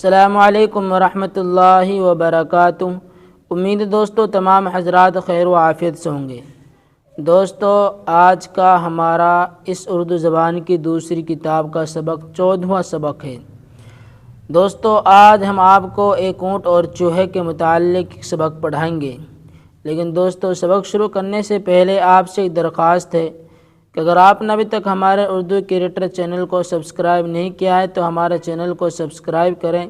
السلام علیکم ورحمۃ اللہ وبرکاتہ۔ امید دوستو تمام حضرات خیر و عافیت سے ہوں گے۔ دوستو آج کا ہمارا اس اردو زبان کی دوسری کتاب کا سبق 14واں سبق ہے۔ دوستو آج ہم آپ کو ایک اونٹ اور چوہے کے متعلق سبق پڑھائیں گے، لیکن دوستو سبق شروع کرنے سے پہلے آپ سے ایک درخواست ہے کہ اگر آپ نے ابھی تک ہمارے اردو کریٹر چینل کو سبسکرائب نہیں کیا ہے تو ہمارے چینل کو سبسکرائب کریں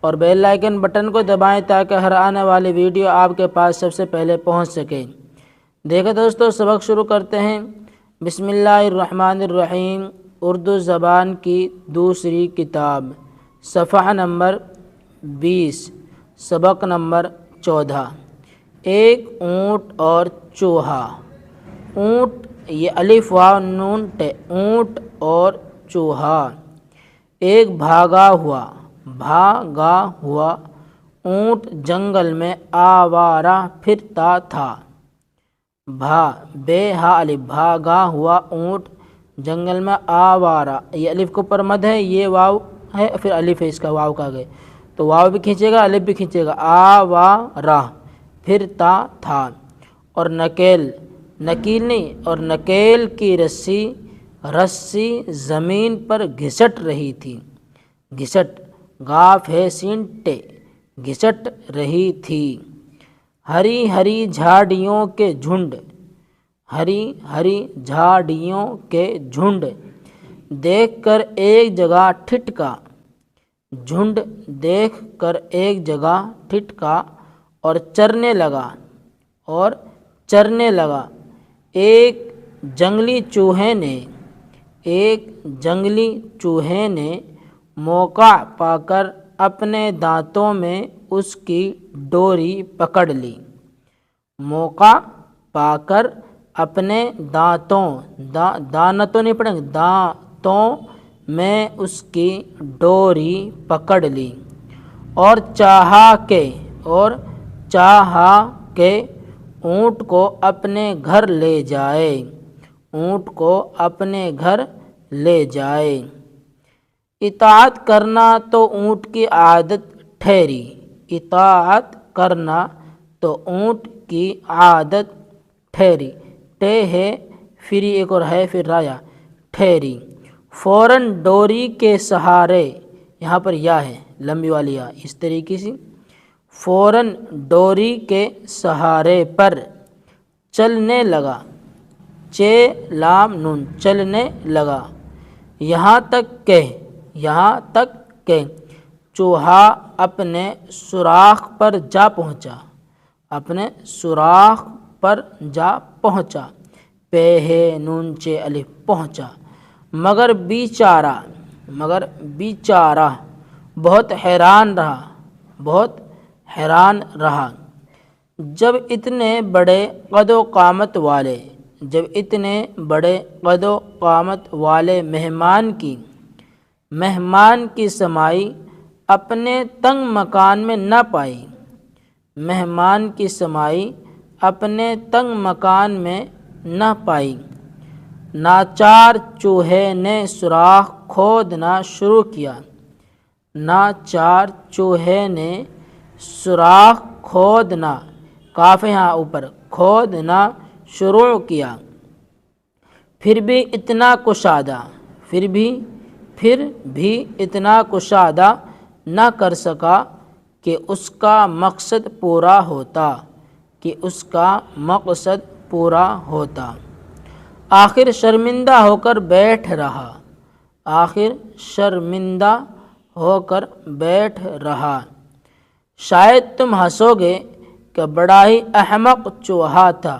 اور بیل آئیکن بٹن کو دبائیں تاکہ ہر آنے والی ویڈیو آپ کے پاس سب سے پہلے پہنچ سکے۔ دیکھیں دوستو سبق شروع کرتے ہیں۔ بسم اللہ الرحمن الرحیم، اردو زبان کی دوسری کتاب، صفحہ نمبر 20، سبق نمبر 14۔ ایک اونٹ اور چوہا۔ اونٹ یہ الف واو نون ٹے، اونٹ اور چوہا۔ ایک بھاگا ہوا اونٹ جنگل میں آوارہ پھرتا تھا۔ بے ہا الف، بھاگا ہوا اونٹ جنگل میں آوارہ، یہ الف کے اوپر مد ہے، یہ واو ہے، پھر الف ہے اس کا، واو کا گئے تو واو بھی کھینچے گا، الف بھی کھینچے گا، آوارہ پھرتا تھا۔ اور نکیل نہیں، اور نکیل کی رسی زمین پر گھسٹ رہی تھی۔ گھسٹ غاف ہے سین ٹے، گھسٹ رہی تھی۔ ہری ہری جھاڑیوں کے جھنڈ، ہری ہری جھاڑیوں کے جھنڈ دیکھ کر ایک جگہ ٹھٹکا، جھنڈ دیکھ کر ایک جگہ ٹھٹکا اور چرنے لگا۔ ایک جنگلی چوہے نے موقع پا کر اپنے دانتوں میں اس کی ڈوری پکڑ لی۔ موقع پا کر اپنے دانتوں میں اس کی ڈوری پکڑ لی اور چاہا کہ اونٹ کو اپنے گھر لے جائے۔ اطاعت کرنا تو اونٹ کی عادت ٹھہری، اطاعت کرنا تو اونٹ کی عادت ٹھہری، ٹے ہے فری ایک اور ہے پھر رایا، ٹھہری۔ فوراً ڈوری کے سہارے، یہاں پر یا ہے لمبی والی یا، اس طریقے سے فوراً ڈوری کے سہارے پر چلنے لگا، چے لام نون، چلنے لگا، یہاں تک کہ چوہا اپنے سوراخ پر جا پہنچا، پے ہے نون چے الف، پہنچا۔ مگر بیچارہ بہت حیران رہا۔ جب اتنے بڑے قد و قامت والے مہمان کی سمائی اپنے تنگ مکان میں نہ پائی، ناچار چوہے نے سوراخ کھودنا شروع کیا، پھر بھی اتنا کشادہ نہ کر سکا کہ اس کا مقصد پورا ہوتا۔ آخر شرمندہ ہو کر بیٹھ رہا۔ شاید تم ہنسو گے کہ بڑا ہی احمق چوہا تھا،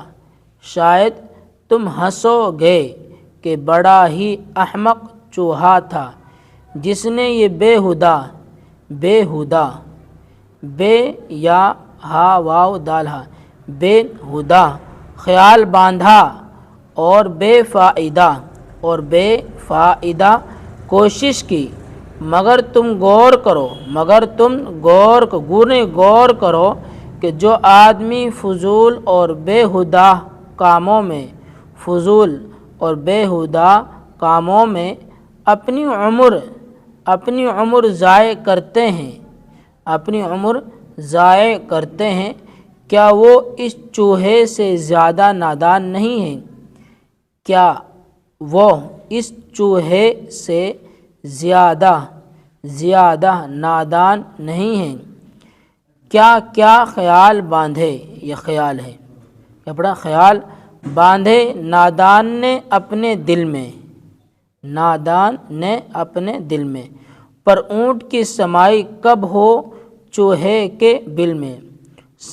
شاید تم ہنسو گے کہ بڑا ہی احمق چوہا تھا جس نے یہ بے یا ہا واو دال ہا، بے ہدا خیال باندھا اور بے فائدہ کوشش کی، مگر تم غور کرو کہ جو آدمی فضول اور بےہودہ کاموں میں اپنی اپنی عمر ضائع کرتے ہیں، اپنی عمر ضائع کرتے ہیں، کیا وہ اس چوہے سے زیادہ نادان نہیں ہیں؟ کیا وہ اس چوہے سے زیادہ نادان نہیں ہیں؟ کیا خیال باندھے، یہ خیال ہے، بڑا خیال باندھے نادان نے اپنے دل میں، نادان نے اپنے دل میں، پر اونٹ کی سمائی کب ہو چوہے کے بل میں،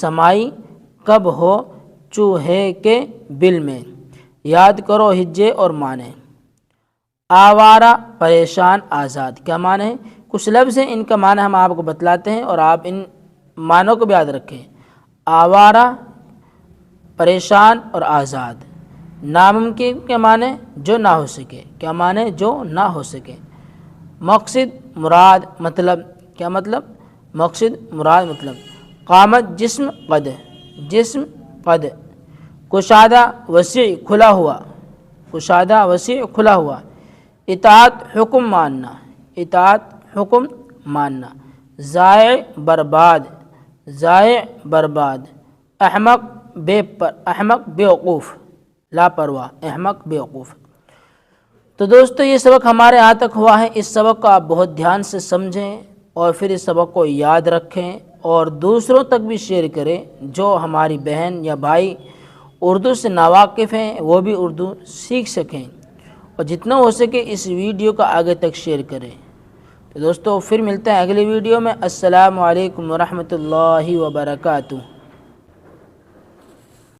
سمائی کب ہو چوہے کے بل میں۔ یاد کرو ہجے اور معنی۔ آوارہ، پریشان، آزاد، کیا معنی ہے؟ کچھ لفظ ہیں، ان کا معنی ہم آپ کو بتلاتے ہیں اور آپ ان معنوں کو بھی یاد رکھیں۔ آوارہ، پریشان اور آزاد۔ ناممکن کے معنی جو نہ ہو سکے، کیا معنی جو نہ ہو سکے۔ مقصد، مراد، مطلب، کیا مطلب؟ مقصد، مراد، مطلب۔ قامت، جسم، قد، جسم، قد۔ کشادہ، وسیع، کھلا ہوا، کشادہ، وسیع، کھلا ہوا۔ اطاعت، حکم ماننا، اطاعت، حکم ماننا۔ ضائع، برباد، ضائع، برباد۔ احمق، احمق، بیوقوف، لاپرواہ، احمق، بیوقوف۔ تو دوستو یہ سبق ہمارے یہاں تک ہوا ہے، اس سبق کو آپ بہت دھیان سے سمجھیں اور پھر اس سبق کو یاد رکھیں اور دوسروں تک بھی شیئر کریں۔ جو ہماری بہن یا بھائی اردو سے ناواقف ہیں وہ بھی اردو سیکھ سکیں، اور جتنا ہو سکے اس ویڈیو کا آگے تک شیئر کریں۔ تو دوستو پھر ملتے ہیں اگلی ویڈیو میں۔ السلام علیکم ورحمۃ اللہ وبرکاتہ۔